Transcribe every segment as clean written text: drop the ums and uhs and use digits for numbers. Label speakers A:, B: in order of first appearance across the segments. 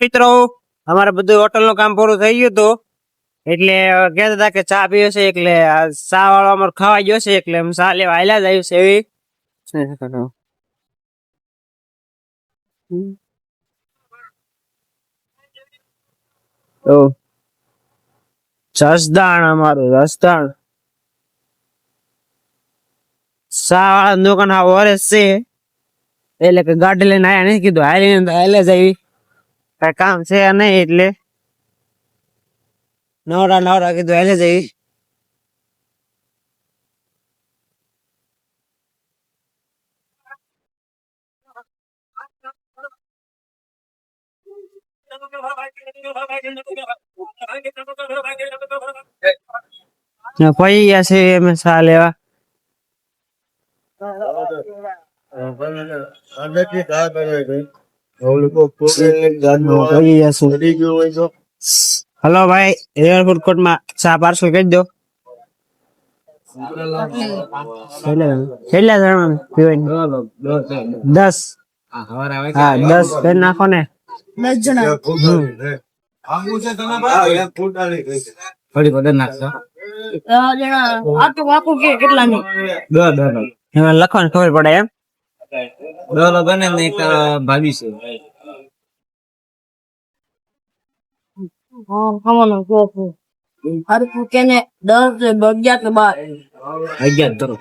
A: મિત્રો અમારે બધું હોટલ નું કામ પૂરું થઈ ગયું હતું એટલે કહેતા હતા કે ચા પીવે છે એટલે ચા વાળો અમારે ખાવા ગયો છે એટલે ચા લેવા આયલા જ આવ્યું છે એવી તો જસદાણ અમારું જસદાણ ચા વાળા દુકાન આ વરસ છે એટલે કે ગાડી લઈને આયા નહીં કીધું હાલે જ આવી કઈ કામ છે નહીં એટલે નવરા કીધું હાલે જ આવી પૈયા છે એમ ચા લેવા હલો ભાઈ રિયલ ફૂડ કોર્ટ માં ચા પાર્સલ કરી દો કેટલા જણા પીવાની 10 હા 10 કરી નાખો ને 10 જણા એમાં લખવાની ખબર પડે એમ બને ને એક ભાભી છે
B: કેને 10 11 કે
A: 11 ધરો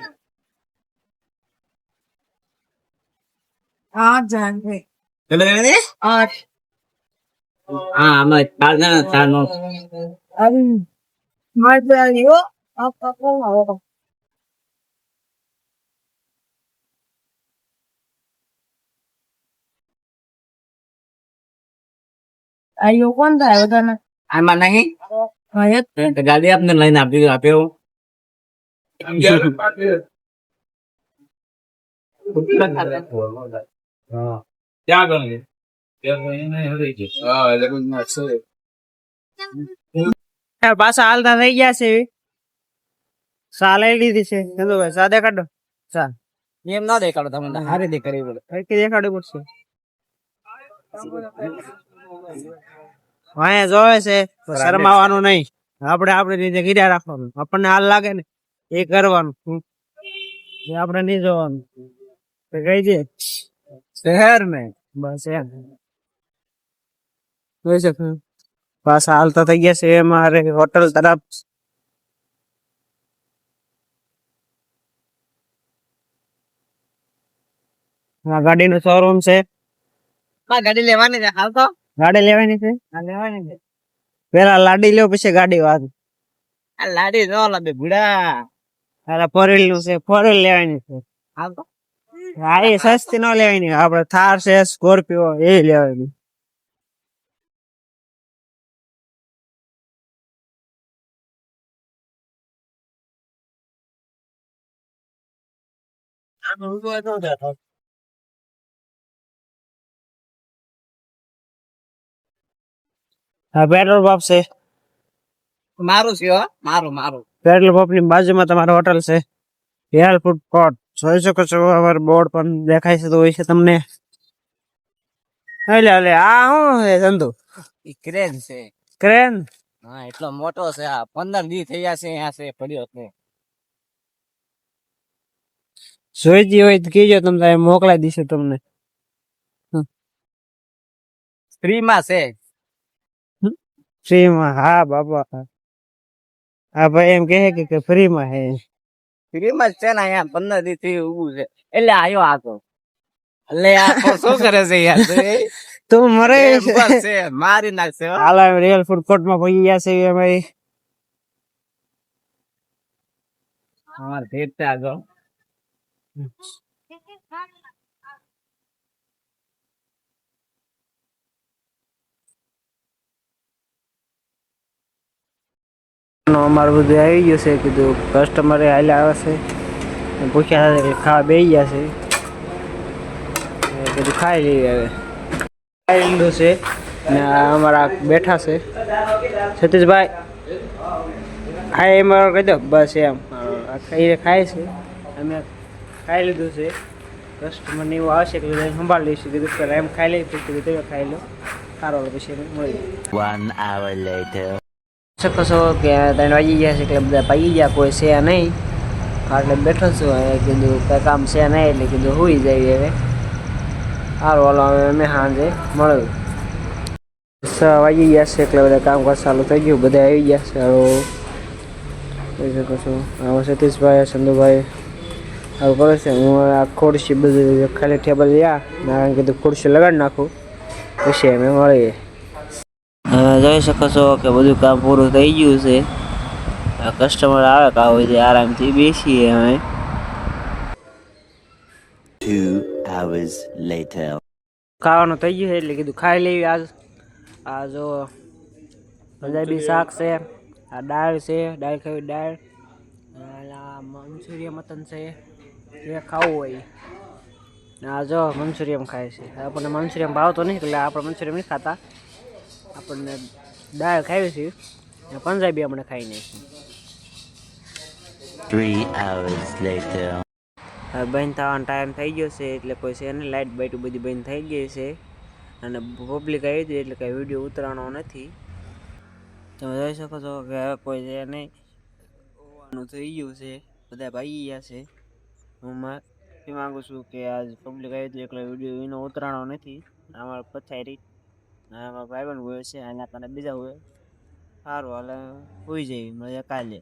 B: 8 જણ છે
A: કેટલા જણા છે
B: 8
A: હા અમે 4 જણા 4 નો
B: મારે તો આલ્યો આ કોણ આવો આયો કોણ થાય બધાને
A: આમાં નહીં
B: હા
A: તો ગાડી આપને લઈને આપ્યો પાછા હાલતા થઈ ગયા છે સા લઈ લીધી છે ભાઈ સા દેખાડો સા એમ ના દેખાડો તમને હારે દેખાડવી પડે દેખાડવું પડશે અહીંયા જોવે છે શરમાવાનું નહીં આપણે આપણી રીતે ગીર્યા રાખવાનું આપણને હાલ લાગે ને એ કરવાનું આપણે નહીં જોવાનું કઈ છે શહેર ને બસ એમ જોઈ શકો પાછા હાલતા થઈ ગયા છે અમારે હોટલ તરફ ગાડી નું શોરૂમ છે ગાડી લેવાની છે હાલ તો ગાડી લેવાની છે પેલા લાડી લ્યો પછી ગાડી વાત આ લાડી ન લાગે ભૂડા અરે ફોરેલ નું છે ફોરેલ લેવાની છે હાલ તો હા એ સસ્તી ન લેવાની આપડે થાર છે સ્કોર્પિયો એ લેવાની હા પેટ્રોલ પંપ છે મારું છે મારું પેટ્રોલ પંપ ની બાજુમાં તમારો હોટલ છે રિયલ ફૂડ કોર્ટ જોઈ શકો છો અમારું બોર્ડ પણ દેખાય છે તો હોય છે તમને એટલે આ શું છે ધંધો ક્રેન છે ક્રેન હા એટલો મોટો છે આ 15 દી થઈ ગયા છે અહીંયા છે પડ્યો છે જોઈતી હોય તો કહેજો તમને મોકલાઈ દઈશું તમને ફ્રીમાં છે ફ્રીમાં હા બાબા હા ભાઈ એમ કહે કે ફ્રીમાં હે ફ્રીમાં છે ને અહીંયા 15 દી થી ઉભું છે એટલે આયો આતો એટલે આ શું કરે છે યાર તું મરે છે મારી નાખશે હાલ રિયલ ફૂડ કોર્ટ માં પહોંચી ગયા છે ભાઈ અમાર ભેટ આગળ અમારું બધું આવી ગયું છે કીધું કસ્ટમરે હાલે આવે છે પૂછ્યા એટલે ખાવા બેસી ગયા છે કીધું ખાઈ લઈએ હવે ખાઈ લીધું છે ને અમારા બેઠા છે સતીશભાઈ ખાઈ એમાં કહી દો બસ એમ ખાય છે અમે ખાઈ લીધું છે કસ્ટમર ને એવું આવશે કે સંભાળી લઈશું કીધું પેલા એમ ખાઈ લઈ પછી કીધું ખાઈ લો સારો પછી મળી 1 hour later શકો છો કે 3 વાગી ગયા છે એટલે બધા પાઈ ગયા, કોઈ છે નહીં એટલે બેઠો છું. કીધું કંઈ કામ છે નહીં એટલે કીધું સુઈ જાય હવે. સારું હાલો હવે અમે સાંજે મળ્યું. 6 વાગી ગયા છે એટલે બધા કામકાજ ચાલુ થઈ ગયું, બધા આવી ગયા છે. જોઈ શકો છો આવો સતીશભાઈ સંધુભાઈ આવું કરે છે. હું આ ખુરશી બધું ખાલી ટેબલ લ્યા નારાયણ કીધું ખુરશી લગાડી નાખું પછી અમે મળીએ. જોઈ શકો છો કે બધું કામ પૂરું થઈ ગયું છે. કસ્ટમર આવે કે આવો જે આરામથી બેસીએ અમે. 2 hours later ખાવાનું થઈ ગયું છે એટલે કીધું ખાઈ લેવી. આ જો પંજાબી શાક છે, આ દાળ છે, દાળ ખાવી દાળ, મંચુરિયન મટન છે, જે ખાવું હોય. આ જો મંચુરિયન ખાય છે. આપણને મંચુરિયન ભાવતો નહીં એટલે આપણે મંચુરિયન નહીં ખાતા, આપણને દાળ ખાવી છે. પંજાબી આપણે ખાઈ નાખીએ. 3 hours later હવે બંધ થવાનો ટાઈમ થઈ ગયો છે એટલે કોઈ છે ને લાઇટ બાઇટ બધી બંધ થઈ ગઈ છે અને પબ્લિક આવી હતી એટલે કાંઈ વિડીયો ઉતરવાનો નથી. તમે જોઈ શકો છો કે હવે કોઈ છે નહીં, હોવાનું થઈ ગયું છે, બધા ભાગી ગયા છે. હું માગું છું કે આજ પબ્લિક આવી હતી એટલે વિડીયો એનો ઉતરવાનો નથી. અમારા પથારી અમારા ભાઈબંધ હોય છે, આના કારણે બીજા હોય. સારું હાલે હોઈ જાય, મળીએ કાલે.